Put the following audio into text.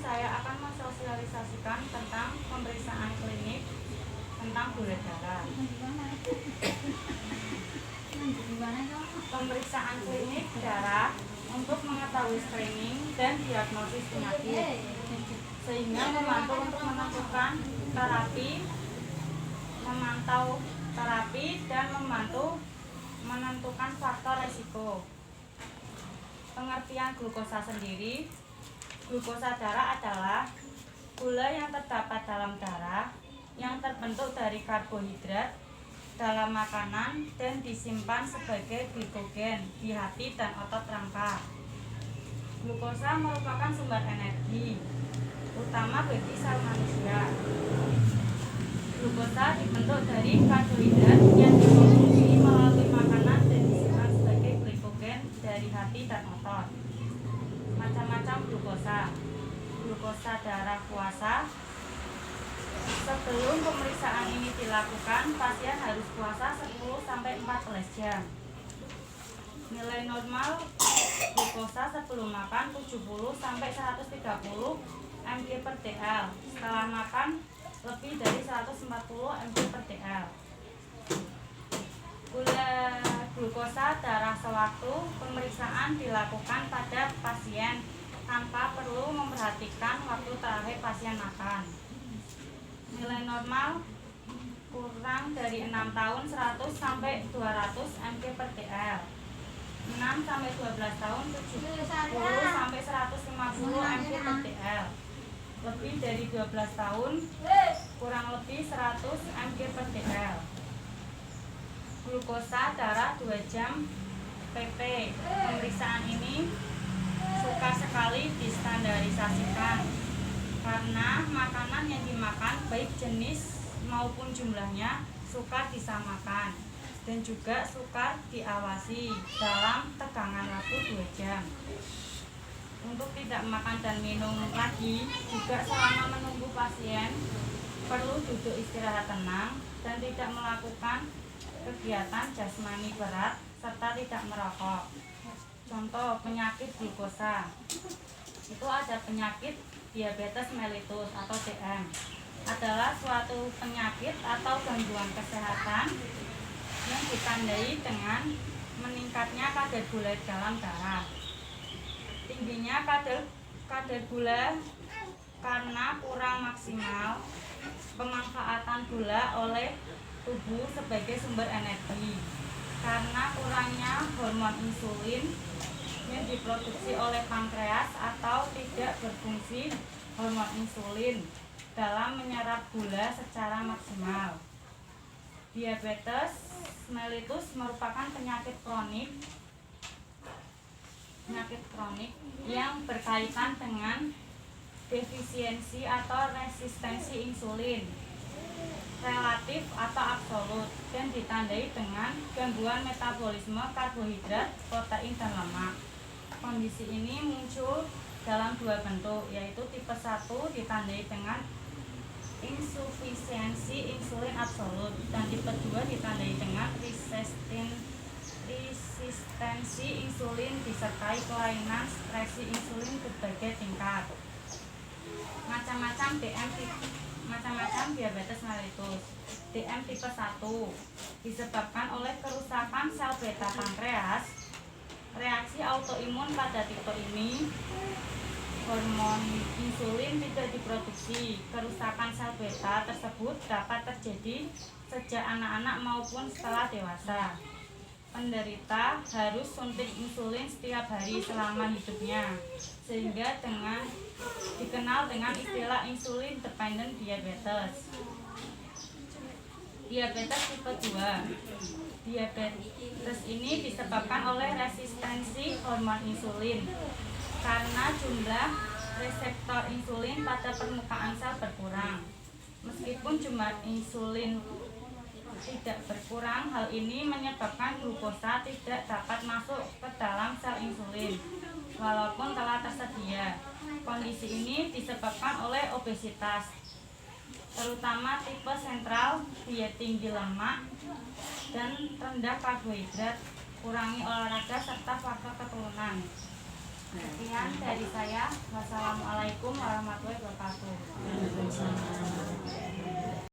saya akan mensosialisasikan tentang pemeriksaan klinik tentang gula darah. Pemeriksaan klinik darah untuk mengetahui screening dan diagnosis penyakit, sehingga membantu untuk menentukan terapi, memantau terapi, dan membantu menentukan faktor resiko. Pengertian glukosa sendiri: glukosa darah adalah gula yang terdapat dalam darah yang terbentuk dari karbohidrat dalam makanan dan disimpan sebagai glikogen di hati dan otot rangka. Glukosa merupakan sumber energi utama bagi sel manusia. Glukosa dibentuk dari karbohidrat yang dikonsumsi melalui makanan dan disimpan sebagai glikogen dari hati dan otot. Macam-macam glukosa. Glukosa darah puasa. Sebelum pemeriksaan ini dilakukan, pasien harus puasa 10-14 jam. Nilai normal glukosa sebelum makan 70-130 mg per dl. Setelah makan lebih dari 140 mg per dl. Gula glukosa darah sewaktu pemeriksaan dilakukan pada pasien tanpa perlu memperhatikan waktu terakhir pasien makan. Nilai normal kurang dari 6 tahun 100-200 mg per dl. 6-12 tahun 70-150 mg per dl. Lebih dari 12 tahun kurang lebih 100 mg per dl. Glukosa darah 2 jam pp. Pemeriksaan ini suka sekali distandarisasikan karena makanan yang dimakan baik jenis maupun jumlahnya suka disamakan dan juga suka diawasi dalam tegangan waktu 2 jam. Untuk tidak makan dan minum lagi, juga selama menunggu pasien perlu duduk istirahat tenang dan tidak melakukan kegiatan jasmani berat serta tidak merokok. Contoh penyakit glukosa itu ada penyakit diabetes mellitus atau DM, adalah suatu penyakit atau gangguan kesehatan yang ditandai dengan meningkatnya kadar gula dalam darah. Tingginya kadar gula karena kurang maksimal pemanfaatan gula oleh tubuh sebagai sumber energi, karena kurangnya hormon insulin yang diproduksi oleh pankreas atau tidak berfungsi hormon insulin dalam menyerap gula secara maksimal. Diabetes mellitus merupakan penyakit kronik yang berkaitan dengan defisiensi atau resistensi insulin relatif atau absolut dan ditandai dengan gangguan metabolisme karbohidrat, protein, dan lemak. Kondisi ini muncul dalam 2 bentuk, yaitu tipe 1 ditandai dengan insufisiensi insulin absolut dan tipe 2 ditandai dengan resistensi insulin disertai kelainan sekresi insulin berbagai tingkat. Macam-macam diabetes mellitus. DM tipe 1 disebabkan oleh kerusakan sel beta pankreas. Reaksi autoimun pada tipe ini, hormon insulin tidak diproduksi. Kerusakan sel beta tersebut dapat terjadi sejak anak-anak maupun setelah dewasa. Penderita harus suntik insulin setiap hari selama hidupnya, sehingga dikenal dengan istilah insulin dependent diabetes. Diabetes tipe 2. Diabetes ini disebabkan oleh resistensi hormon insulin karena jumlah reseptor insulin pada permukaan sel berkurang. Meskipun jumlah insulin tidak berkurang, hal ini menyebabkan glukosa tidak dapat masuk ke dalam sel insulin walaupun telah tersedia. Kondisi ini disebabkan oleh obesitas, terutama tipe sentral, diet tinggi lemak dan rendah karbohidrat, kurangi olahraga serta faktor keturunan. Sekian dari saya. Wassalamualaikum warahmatullahi wabarakatuh.